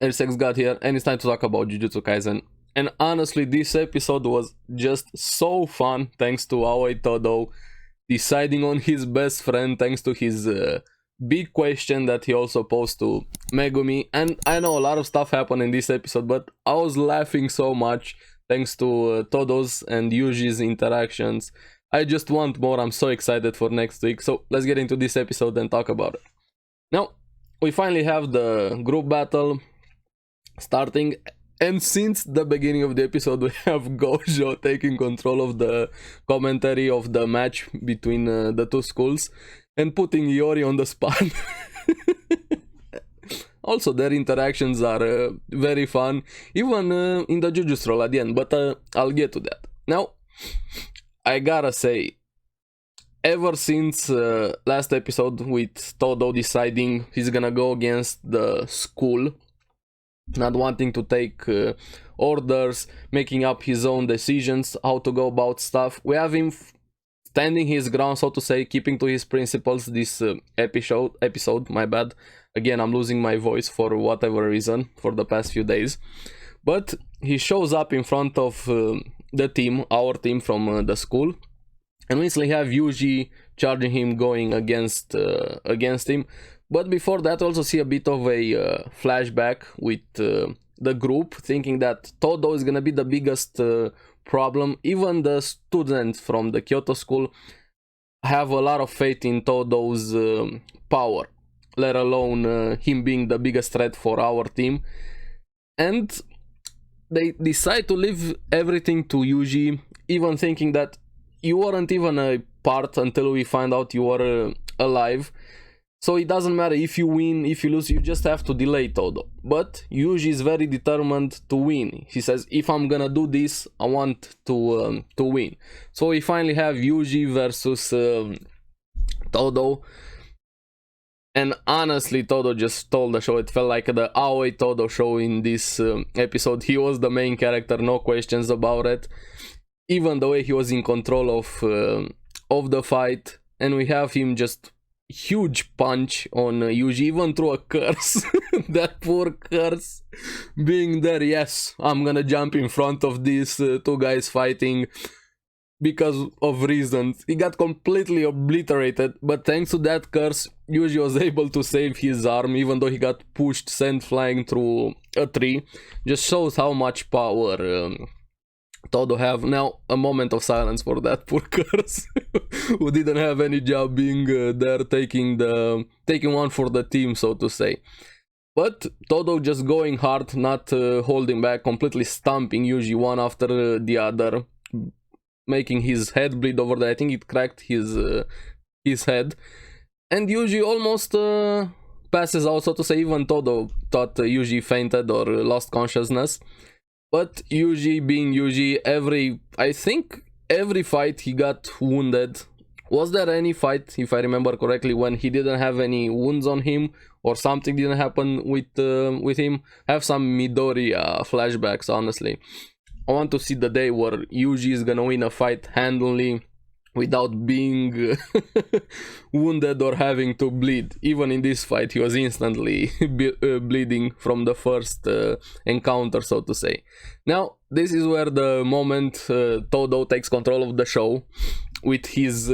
ARESxGOD here, and it's time to talk about Jujutsu Kaisen. And honestly, this episode was just so fun thanks to our Todo deciding on his best friend, thanks to his big question that he also posed to Megumi. And I know a lot of stuff happened in this episode, but I was laughing so much thanks to Todo's and Yuji's interactions. I just want more. I'm so excited for next week. So let's get into this episode and talk about it. Now, we finally have the group battle starting, and since the beginning of the episode we have Gojo taking control of the commentary of the match between the two schools and putting Iori on the spot. Also, their interactions are very fun, even in the Jujutsu role at the end, but I'll get to that. Now, I gotta say, ever since last episode with Todo deciding he's gonna go against the school, not wanting to take orders, making up his own decisions, how to go about stuff, we have him standing his ground, so to say, keeping to his principles this episode, my bad. Again, I'm losing my voice for whatever reason for the past few days. But he shows up in front of the team, our team from the school, and we instantly have Yuji charging him, going against him. But before that, also see a bit of a flashback with the group, thinking that Todo is gonna be the biggest problem. Even the students from the Kyoto school have a lot of faith in Todo's power, let alone him being the biggest threat for our team. And they decide to leave everything to Yuji, even thinking that you weren't even a part until we find out you were alive. So it doesn't matter if you win, if you lose, you just have to delay Todo. But Yuji is very determined to win. He says, if I'm gonna do this, I want to win. So we finally have Yuji versus Todo. And honestly, Todo just stole the show. It felt like the Aoi Todo show in this episode. He was the main character, no questions about it. Even the way he was in control of the fight. And we have him just huge punch on Yuji, even through a curse. That poor curse being there. Yes, I'm gonna jump in front of these two guys fighting because of reasons. He got completely obliterated, but thanks to that curse, Yuji was able to save his arm, even though he got pushed, sent flying through a tree. Just shows how much power Todo have. Now, a moment of silence for that poor curse, who didn't have any job being there, taking one for the team, so to say. But Todo just going hard, not holding back, completely stomping Yuji one after the other, making his head bleed over there. I think it cracked his head, and Yuji almost passes out, so to say. Even Todo thought Yuji fainted or lost consciousness. But Yuji being Yuji, I think every fight he got wounded. Was there any fight, if I remember correctly, when he didn't have any wounds on him, or something didn't happen with him? I have some Midori flashbacks, honestly. I want to see the day where Yuji is gonna win a fight handily, without being wounded or having to bleed. Even in this fight, he was instantly bleeding from the first encounter, so to say. Now, this is where the moment Todo takes control of the show with his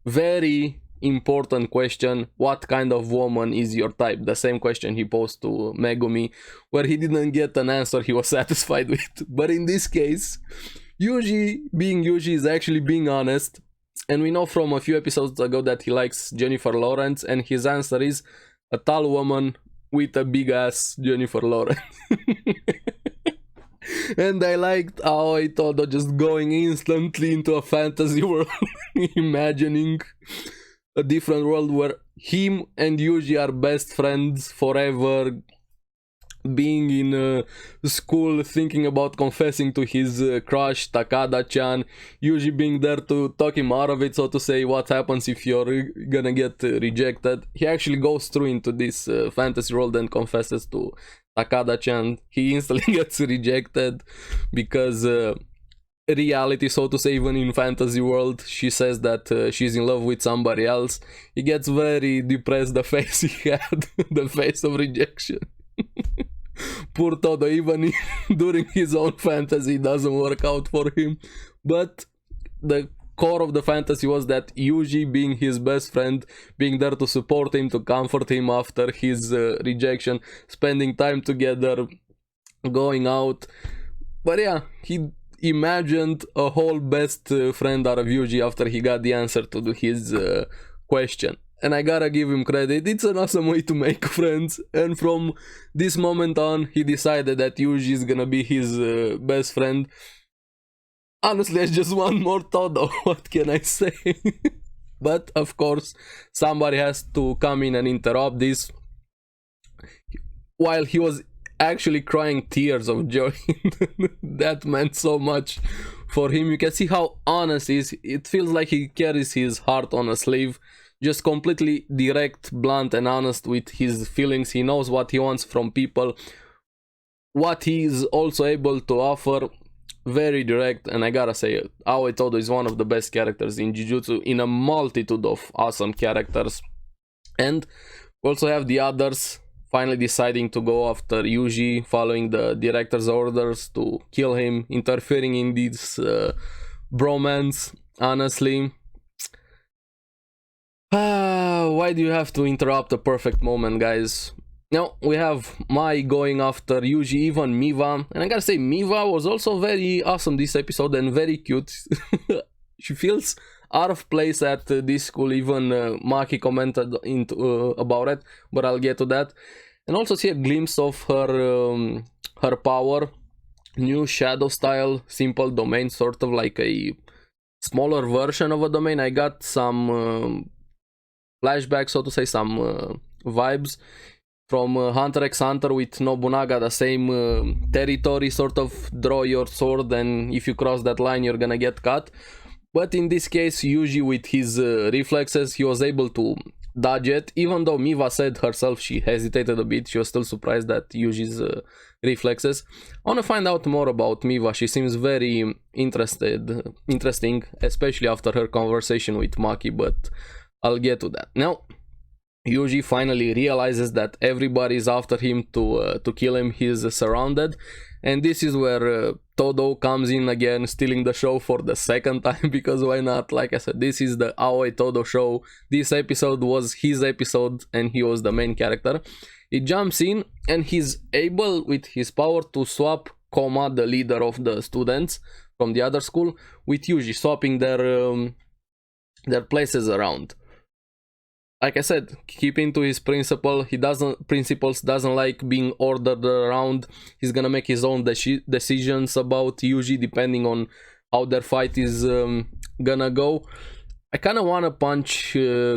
very important question: what kind of woman is your type? The same question he posed to Megumi, where he didn't get an answer he was satisfied with. But in this case, Yuji, being Yuji, is actually being honest, and we know from a few episodes ago that he likes Jennifer Lawrence, and his answer is a tall woman with a big ass Jennifer Lawrence. And I liked how I thought of just going instantly into a fantasy world, imagining a different world where him and Yuji are best friends forever, being in school, thinking about confessing to his crush Takada-chan, Yuji being there to talk him out of it, so to say, what happens if you're gonna get rejected. He actually goes through into this fantasy world and confesses to Takada-chan. He instantly gets rejected because reality, so to say, even in fantasy world, she says that she's in love with somebody else. He gets very depressed, the face he had, the face of rejection. Poor Todo, even during his own fantasy doesn't work out for him. But the core of the fantasy was that Yuji being his best friend, being there to support him, to comfort him after his rejection, spending time together, going out. But yeah, he imagined a whole best friend out of Yuji after he got the answer to his question. And I gotta give him credit, it's an awesome way to make friends. And from this moment on, he decided that Yuji is gonna be his best friend. Honestly, I just want more Todo, what can I say? But of course, somebody has to come in and interrupt this. While he was actually crying tears of joy, that meant so much for him. You can see how honest he is. It feels like he carries his heart on a sleeve. Just completely direct, blunt, and honest with his feelings. He knows what he wants from people, what he is also able to offer. Very direct, and I gotta say, Aoi Todo is one of the best characters in Jujutsu, in a multitude of awesome characters. And we also have the others finally deciding to go after Yuji, following the director's orders to kill him, interfering in this bromance. Honestly, why do you have to interrupt a perfect moment, guys? Now we have Mai going after Yuji, even Miva, and I gotta say, Miva was also very awesome this episode and very cute. She feels out of place at this school, even Maki commented about it, but I'll get to that. And also see a glimpse of her power, new shadow style, simple domain, sort of like a smaller version of a domain. I got some flashbacks, so to say, some vibes from Hunter x Hunter with Nobunaga, the same territory, sort of draw your sword, and if you cross that line you're gonna get cut. But in this case, Yuji with his reflexes, he was able to dodge it, even though Miva said herself she hesitated a bit. She was still surprised at Yuji's reflexes. I want to find out more about Miva. She seems very interesting, especially after her conversation with Maki, but I'll get to that. Now, Yuji finally realizes that everybody is after him to kill him. He's surrounded, and this is where Todo comes in again, stealing the show for the second time, because why not? Like I said, this is the Aoi Todo show. This episode was his episode and he was the main character. He jumps in and he's able with his power to swap Koma, the leader of the students from the other school, with Yuji, swapping their places around. Like I said, keeping to his principles, doesn't like being ordered around. He's gonna make his own decisions about Yuji depending on how their fight is gonna go. I kinda wanna punch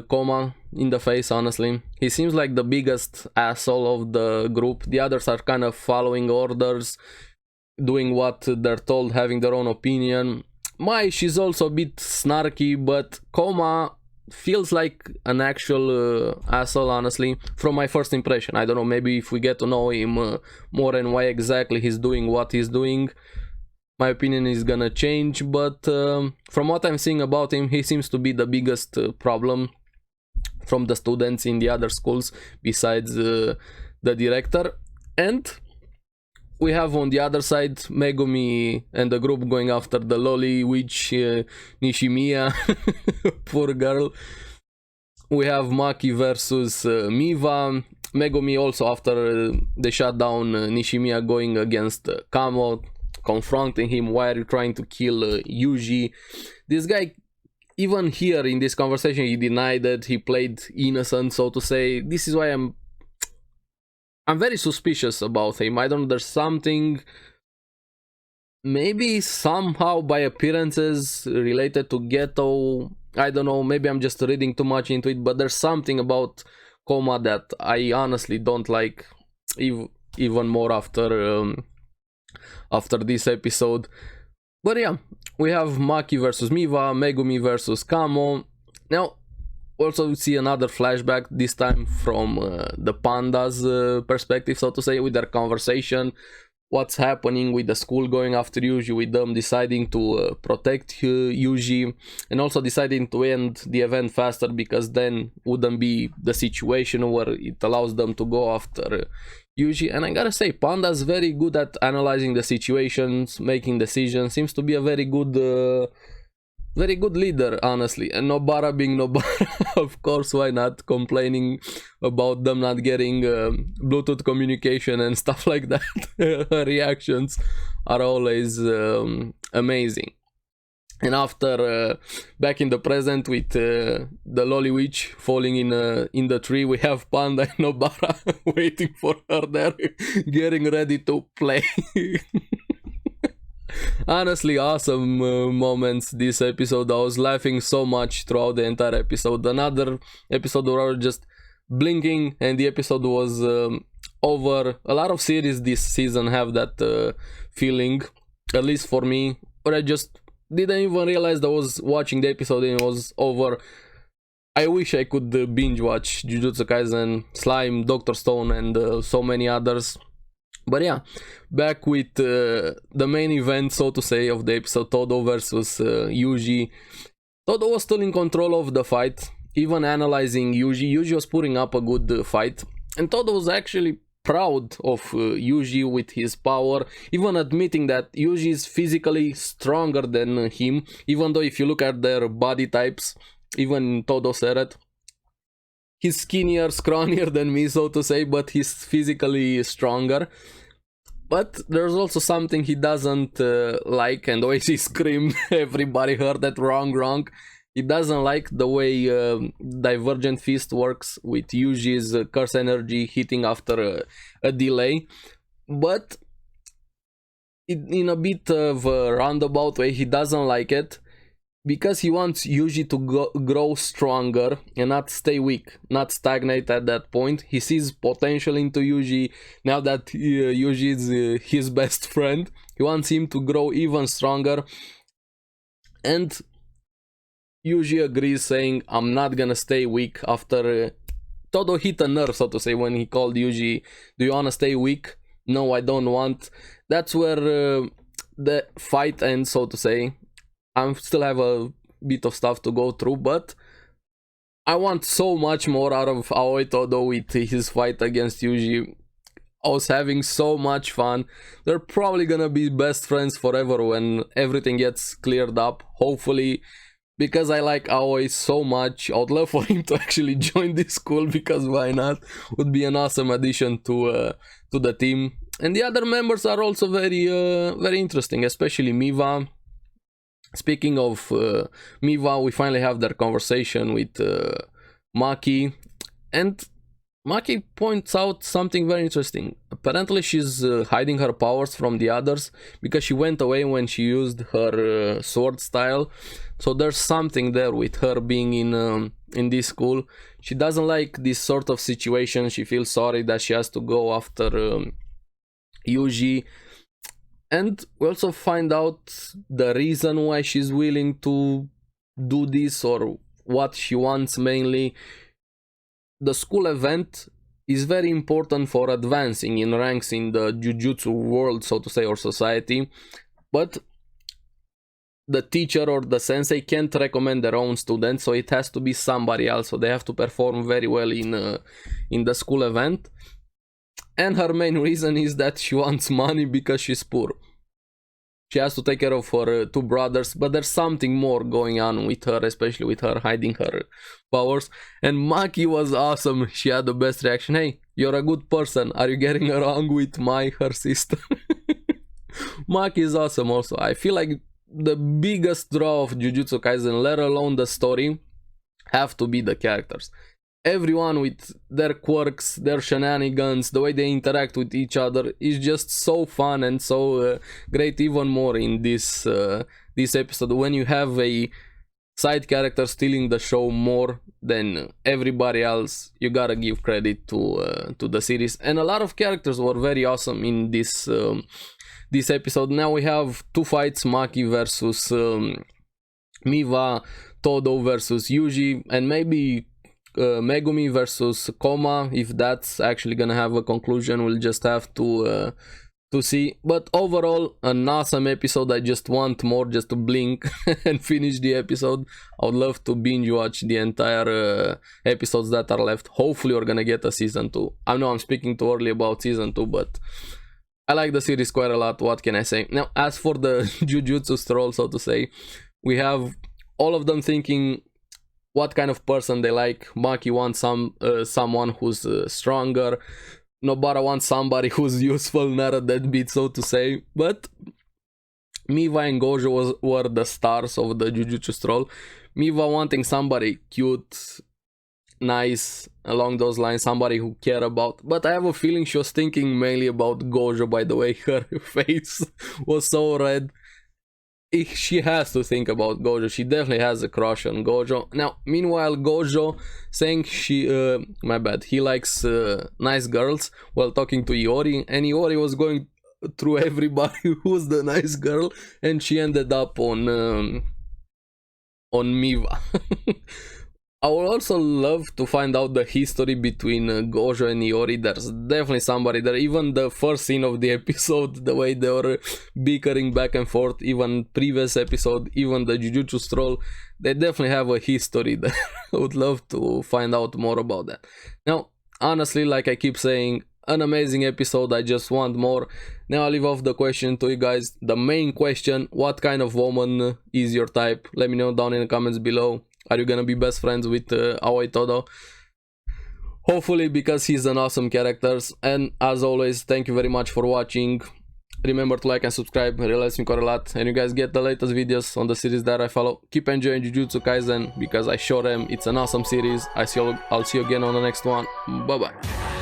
Koma in the face, honestly. He seems like the biggest asshole of the group. The others are kind of following orders, doing what they're told, having their own opinion. Mai, she's also a bit snarky, but Koma feels like an actual asshole, honestly, from my first impression. I don't know, maybe if we get to know him more and why exactly he's doing what he's doing, my opinion is gonna change. But from what I'm seeing about him, he seems to be the biggest problem from the students in the other schools, besides the director. And we have on the other side Megumi and the group going after the loli witch Nishimiya. Poor girl. We have Maki versus Miva. Megumi also, after they shut down Nishimiya, going against Kamo, confronting him. Why are you trying to kill Yuji? This guy, even here in this conversation, he denied that he played innocent, so to say. This is why I'm very suspicious about him. I don't know, there's something, maybe somehow by appearances related to Ghetto. I don't know, maybe I'm just reading too much into it, but there's something about Koma that I honestly don't like even more after this episode. But yeah, we have Maki versus Miva, Megumi versus Kamo. Now, also we see another flashback, this time from the panda's perspective, so to say, with their conversation. What's happening with the school going after Yuji, with them deciding to protect Yuji, and also deciding to end the event faster, because then wouldn't be the situation where it allows them to go after Yuji, and I gotta say, Panda's very good at analyzing the situations, making decisions, seems to be a very good leader, honestly. And Nobara being Nobara, of course, why not, complaining about them not getting Bluetooth communication and stuff like that. Her reactions are always amazing. And after back in the present with the Lolly Witch falling in the tree, we have Panda and Nobara waiting for her there, getting ready to play. Honestly, awesome moments this episode. I was laughing so much throughout the entire episode. Another episode where I was just blinking and the episode was over. A lot of series this season have that feeling, at least for me, where I just didn't even realize that I was watching the episode and it was over. I wish I could binge watch Jujutsu Kaisen, Slime, Dr. Stone, and so many others. But yeah, back with the main event, so to say, of the episode, Todo versus Yuji. Todo was still in control of the fight, even analyzing Yuji. Yuji was putting up a good fight, and Todo was actually proud of Yuji with his power, even admitting that Yuji is physically stronger than him, even though if you look at their body types, even Todo said it, he's skinnier, scrawnier than me, so to say, but he's physically stronger. But there's also something he doesn't like, and the way he screamed, everybody heard that wrong. He doesn't like the way Divergent Fist works with Yuji's curse energy hitting after a delay. But in a bit of a roundabout way, he doesn't like it because he wants Yuji to grow stronger and not stay weak, not stagnate at that point. He sees potential into Yuji now that Yuji is his best friend. He wants him to grow even stronger, and Yuji agrees, saying, I'm not gonna stay weak. After Todo hit a nerve, so to say, when he called Yuji, do you wanna stay weak? No, I don't want. That's where the fight ends, so to say. I still have a bit of stuff to go through, but I want so much more out of Aoi Todo with his fight against Yuji. I was having so much fun. They're probably gonna be best friends forever when everything gets cleared up, hopefully. Because I like Aoi so much, I would love for him to actually join this school, because why not? Would be an awesome addition to the team. And the other members are also very interesting, especially Miva. Speaking of Miva, we finally have their conversation with Maki, and Maki points out something very interesting. Apparently she's hiding her powers from the others because she went away when she used her sword style. So there's something there with her being in this school. She doesn't like this sort of situation. She feels sorry that she has to go after Yuji. And we also find out the reason why she's willing to do this, or what she wants mainly. The school event is very important for advancing in ranks in the Jujutsu world, so to say, or society. But the teacher or the sensei can't recommend their own students, so it has to be somebody else. So they have to perform very well in the school event. And her main reason is that she wants money because she's poor. She has to take care of her two brothers, but there's something more going on with her, especially with her hiding her powers. And Maki was awesome. She had the best reaction. Hey, you're a good person. Are you getting along with her sister? Maki is awesome also. I feel like the biggest draw of Jujutsu Kaisen, let alone the story, have to be the characters. Everyone with their quirks, their shenanigans, the way they interact with each other is just so fun and so great. Even more in this episode, when you have a side character stealing the show more than everybody else, you gotta give credit to the series. And a lot of characters were very awesome in this episode. Now we have two fights: Maki versus Miva, Todo versus Yuji, and maybe Megumi versus Koma. If that's actually gonna have a conclusion, we'll just have to to see. But overall, an awesome episode. I just want more just to blink and finish the episode. I would love to binge watch the entire episodes that are left. Hopefully we're gonna get a season 2. I know I'm speaking too early about season 2, but I like the series quite a lot. What can I say? Now, as for the Jujutsu stroll, so to say, we have all of them thinking what kind of person they like. Maki wants someone who's stronger. Nobara wants somebody who's useful, not a deadbeat, so to say. But Miwa and Gojo were the stars of the Jujutsu stroll. Miwa wanting somebody cute, nice, along those lines, somebody who care about. But I have a feeling she was thinking mainly about Gojo, by the way her face was so red. She has to think about Gojo. She definitely has a crush on Gojo. Now, meanwhile, Gojo saying he likes nice girls while talking to Iori, and Iori was going through everybody who's the nice girl, and she ended up on Miwa. I would also love to find out the history between Gojo and Iori. There's definitely somebody there. Even the first scene of the episode, the way they were bickering back and forth, even previous episode, even the Jujutsu stroll, they definitely have a history there. I would love to find out more about that. Now, honestly, like I keep saying, an amazing episode. I just want more. Now I'll leave off the question to you guys. The main question, what kind of woman is your type? Let me know down in the comments below. Are you gonna be best friends with Aoi Todo? Hopefully, because he's an awesome character. And as always, thank you very much for watching. Remember to like and subscribe, it helps me quite a lot. And you guys get the latest videos on the series that I follow. Keep enjoying Jujutsu Kaisen, because I sure am. It's an awesome series. I'll see you again on the next one. Bye bye.